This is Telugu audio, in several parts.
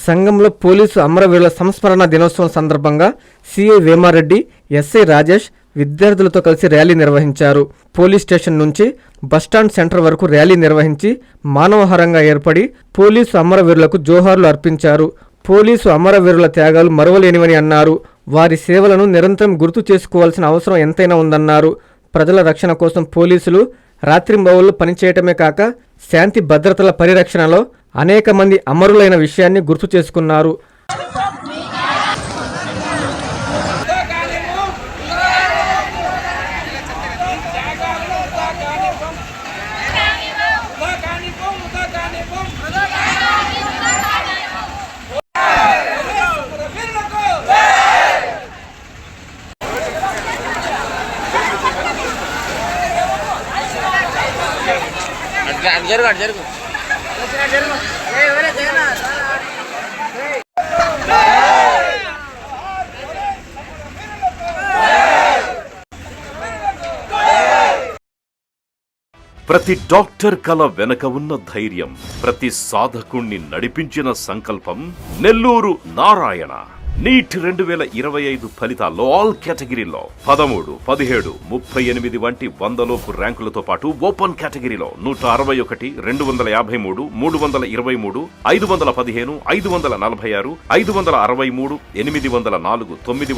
సంఘంలో పోలీసు అమరవీరుల సంస్మరణ దినోత్సవం సందర్భంగా సిఐ వేమారెడ్డి, ఎస్ఐ రాజేష్ విద్యార్థులతో కలిసి ర్యాలీ నిర్వహించారు. పోలీస్ స్టేషన్ నుంచి బస్టాండ్ సెంటర్ వరకు ర్యాలీ నిర్వహించి మానవహారంగా ఏర్పడి పోలీసు అమరవీరులకు జోహార్లు అర్పించారు. పోలీసు అమరవీరుల త్యాగాలు మరువలేనివని అన్నారు. వారి సేవలను నిరంతరం గుర్తు చేసుకోవాల్సిన అవసరం ఎంతైనా ఉందన్నారు. ప్రజల రక్షణ కోసం పోలీసులు రాత్రింబవళ్లు పనిచేయటమే కాక శాంతి భద్రతల పరిరక్షణలో అనేక మంది అమరులైన విషయాన్ని గుర్తు చేసుకున్నారు. ప్రతి డాక్టర్ కల వెనక ఉన్న ధైర్యం, ప్రతి సాధకుణ్ణి నడిపించిన సంకల్పం నెల్లూరు నారాయణ. నీట్ 2025 ఫలితాల్లో ఆల్ కేటగిరీలో 13, 17, 38 వంటి 100లోపు ర్యాంకులతో పాటు ఓపెన్ కేటగిరీలో 161, 253, 323, 515, 546, 563, 804, 955,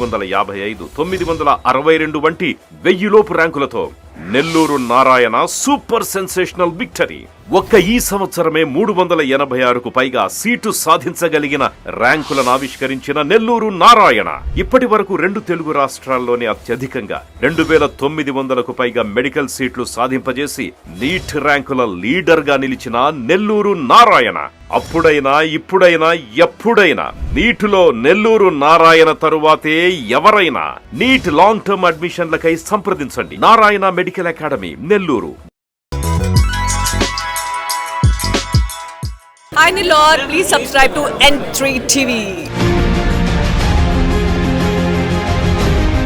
962 వంటి 1000లోపు ర్యాంకులతో Nellore Narayana super sensational victory. ఒక్క ఈ సంవత్సరమే 386కు పైగా సీటు సాధించగలిగిన ర్యాంకులను ఆవిష్కరించిన నెల్లూరు నారాయణ ఇప్పటి వరకు 2 తెలుగు రాష్ట్రాల్లోనే అత్యధికంగా 2900కు పైగా మెడికల్ సీట్లు సాధింపజేసి నీట్ ర్యాంకుల లీడర్ గా నిలిచిన నెల్లూరు నారాయణ అప్పుడైనా ఇప్పుడైనా ఎప్పుడైనా నీటిలో నెల్లూరు నారాయణ తరువాతే ఎవరైనా. నీట్ లాంగ్ టర్మ్ అడ్మిషన్లకై సంప్రదించండి. Narayana medical academy, Nellore. Hi Nilor, please subscribe to N3 TV.